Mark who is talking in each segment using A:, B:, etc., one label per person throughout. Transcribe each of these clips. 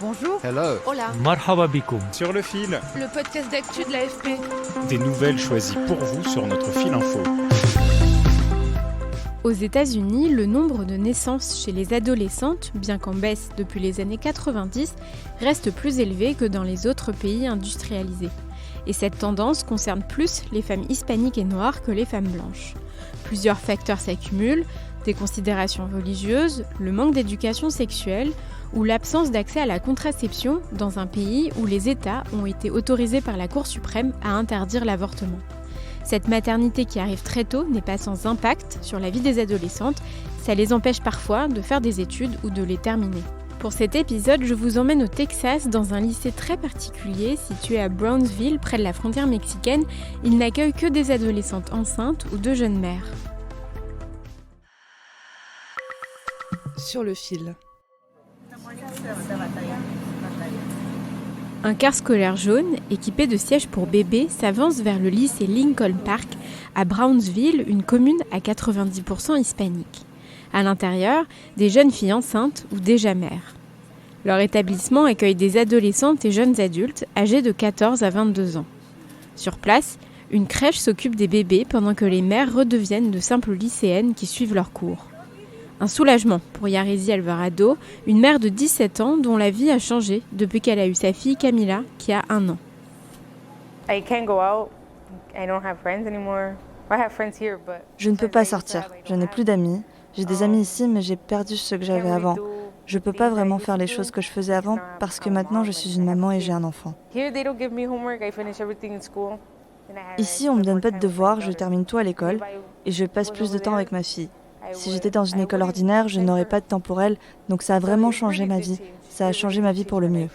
A: Bonjour.
B: Hello.
A: Hola.
C: Marhaba bikoum.
D: Sur le fil,
A: Le podcast d'actu de l'AFP.
D: des nouvelles choisies pour vous sur notre fil info.
E: Aux États-Unis, le nombre de naissances chez les adolescentes, bien qu'en baisse depuis les années 90, reste plus élevé que dans les autres pays industrialisés. Et cette tendance concerne plus les femmes hispaniques et noires que les femmes blanches. Plusieurs facteurs s'accumulent, des considérations religieuses, le manque d'éducation sexuelle ou l'absence d'accès à la contraception dans un pays où les États ont été autorisés par la Cour suprême à interdire l'avortement. Cette maternité qui arrive très tôt n'est pas sans impact sur la vie des adolescentes, ça les empêche parfois de faire des études ou de les terminer. Pour cet épisode, je vous emmène au Texas dans un lycée très particulier situé à Brownsville, près de la frontière mexicaine. Il n'accueille que des adolescentes enceintes ou de jeunes mères.
A: Sur le fil.
E: Un car scolaire jaune, équipé de sièges pour bébés, s'avance vers le lycée Lincoln Park, à Brownsville, une commune à 90% hispanique. À l'intérieur, des jeunes filles enceintes ou déjà mères. Leur établissement accueille des adolescentes et jeunes adultes âgés de 14 à 22 ans. Sur place, une crèche s'occupe des bébés pendant que les mères redeviennent de simples lycéennes qui suivent leurs cours. Un soulagement pour Yarezi Alvarado, une mère de 17 ans dont la vie a changé depuis qu'elle a eu sa fille Camila, qui a 1 an.
F: Je ne peux pas sortir, je n'ai plus d'amis. J'ai des amis ici, mais j'ai perdu ceux que j'avais avant. Je ne peux pas vraiment faire les choses que je faisais avant parce que maintenant je suis une maman et j'ai un enfant. Ici, on ne me donne pas de devoirs, je termine tout à l'école et je passe plus de temps avec ma fille. Si j'étais dans une école ordinaire, je n'aurais pas de temps pour elle, donc ça a vraiment changé ma vie. Ça a changé ma vie pour le mieux.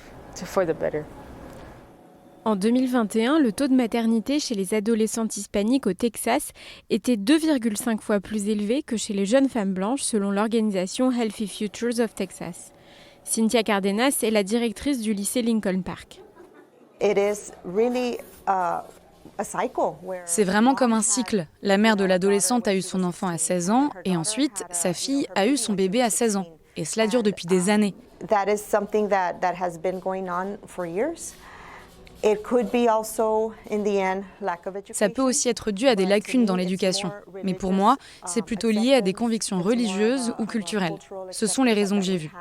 E: En 2021, le taux de maternité chez les adolescentes hispaniques au Texas était 2,5 fois plus élevé que chez les jeunes femmes blanches selon l'organisation Healthy Futures of Texas. Cynthia Cardenas est la directrice du lycée Lincoln Park.
G: C'est vraiment comme un cycle. La mère de l'adolescente a eu son enfant à 16 ans et ensuite, sa fille a eu son bébé à 16 ans. Et cela dure depuis des années. Ça peut aussi être dû à des lacunes dans l'éducation. Mais pour moi, c'est plutôt lié à des convictions religieuses ou culturelles. Ce sont les raisons que j'ai vues.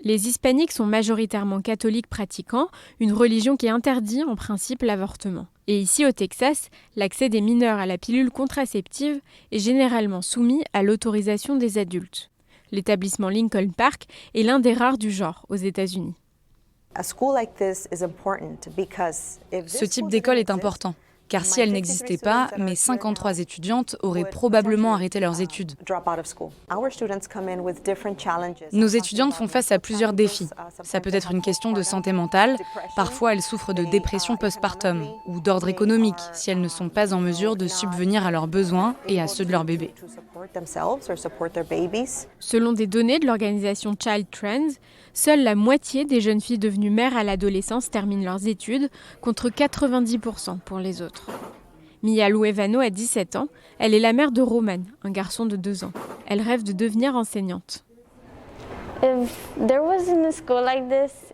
E: Les hispaniques sont majoritairement catholiques pratiquants, une religion qui interdit en principe l'avortement. Et ici au Texas, l'accès des mineurs à la pilule contraceptive est généralement soumis à l'autorisation des adultes. L'établissement Lincoln Park est l'un des rares du genre aux États-Unis.
G: Ce type d'école est important. Car si elle n'existait pas, mes 53 étudiantes auraient probablement arrêté leurs études. Nos étudiantes font face à plusieurs défis. Ça peut être une question de santé mentale. Parfois, elles souffrent de dépression postpartum ou d'ordre économique si elles ne sont pas en mesure de subvenir à leurs besoins et à ceux de leur bébé.
E: Selon des données de l'organisation Child Trends, seule la moitié des jeunes filles devenues mères à l'adolescence terminent leurs études, contre 90% pour les autres. Mia Luevano a 17 ans, elle est la mère de Roman, un garçon de 2 ans. Elle rêve de devenir enseignante.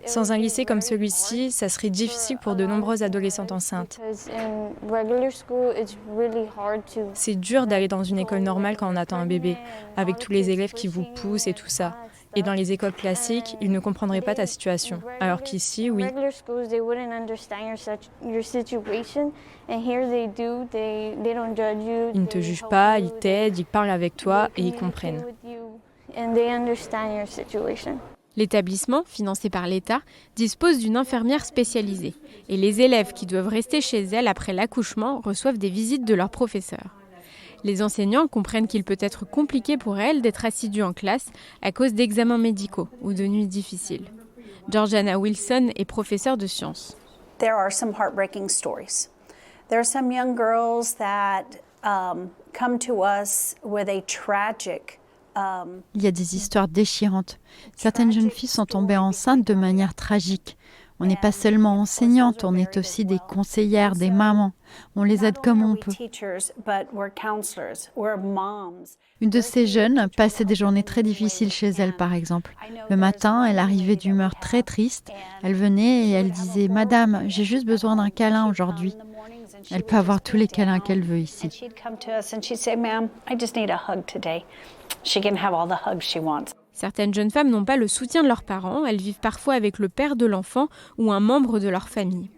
H: Sans un lycée comme celui-ci, ça serait difficile pour de nombreuses adolescentes enceintes. C'est dur d'aller dans une école normale quand on attend un bébé, avec tous les élèves qui vous poussent et tout ça. Et dans les écoles classiques, ils ne comprendraient pas ta situation. Alors qu'ici, oui. Ils ne te jugent pas, ils t'aident, ils parlent avec toi et ils comprennent.
E: L'établissement, financé par l'État, dispose d'une infirmière spécialisée. Et les élèves qui doivent rester chez elle après l'accouchement reçoivent des visites de leurs professeurs. Les enseignants comprennent qu'il peut être compliqué pour elles d'être assidus en classe à cause d'examens médicaux ou de nuits difficiles. Georgiana Wilson est professeure de sciences.
I: There are some heartbreaking stories. There are some young girls that come to us with a tragic
J: Il y a des histoires déchirantes. Certaines jeunes filles sont tombées enceintes de manière tragique
B: On n'est pas seulement enseignantes, on est aussi des conseillères, des mamans. On les aide comme on peut. Une de ces jeunes passait des journées très difficiles chez elle, par exemple. Le matin, elle arrivait d'humeur très triste. Elle venait et elle disait « Madame, j'ai juste besoin d'un câlin aujourd'hui ». Elle peut avoir tous les câlins qu'elle veut ici.
E: Certaines jeunes femmes n'ont pas le soutien de leurs parents. Elles vivent parfois avec le père de l'enfant ou un membre de leur famille.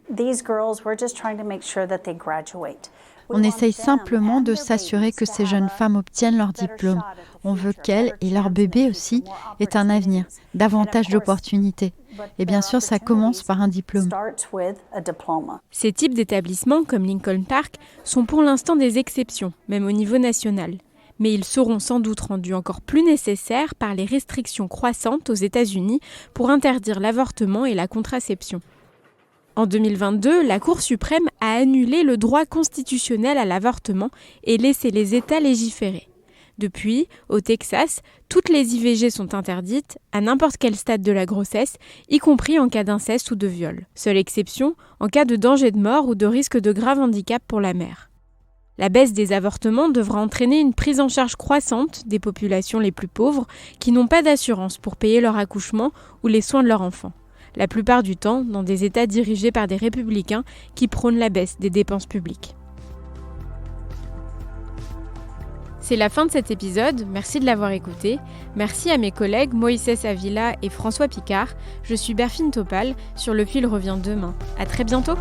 B: On essaye simplement de s'assurer que ces jeunes femmes obtiennent leur diplôme. On veut qu'elles, et leur bébé aussi, aient un avenir, davantage d'opportunités. Et bien sûr, ça commence par un diplôme.
E: Ces types d'établissements, comme Lincoln Park, sont pour l'instant des exceptions, même au niveau national. Mais ils seront sans doute rendus encore plus nécessaires par les restrictions croissantes aux États-Unis pour interdire l'avortement et la contraception. En 2022, la Cour suprême a annulé le droit constitutionnel à l'avortement et laissé les États légiférer. Depuis, au Texas, toutes les IVG sont interdites à n'importe quel stade de la grossesse, y compris en cas d'inceste ou de viol. Seule exception, en cas de danger de mort ou de risque de grave handicap pour la mère. La baisse des avortements devra entraîner une prise en charge croissante des populations les plus pauvres qui n'ont pas d'assurance pour payer leur accouchement ou les soins de leur enfant. La plupart du temps dans des États dirigés par des républicains qui prônent la baisse des dépenses publiques. C'est la fin de cet épisode, merci de l'avoir écouté. Merci à mes collègues Moïse Avila et François Picard. Je suis Berfine Topal, Sur le fil revient demain. À très bientôt.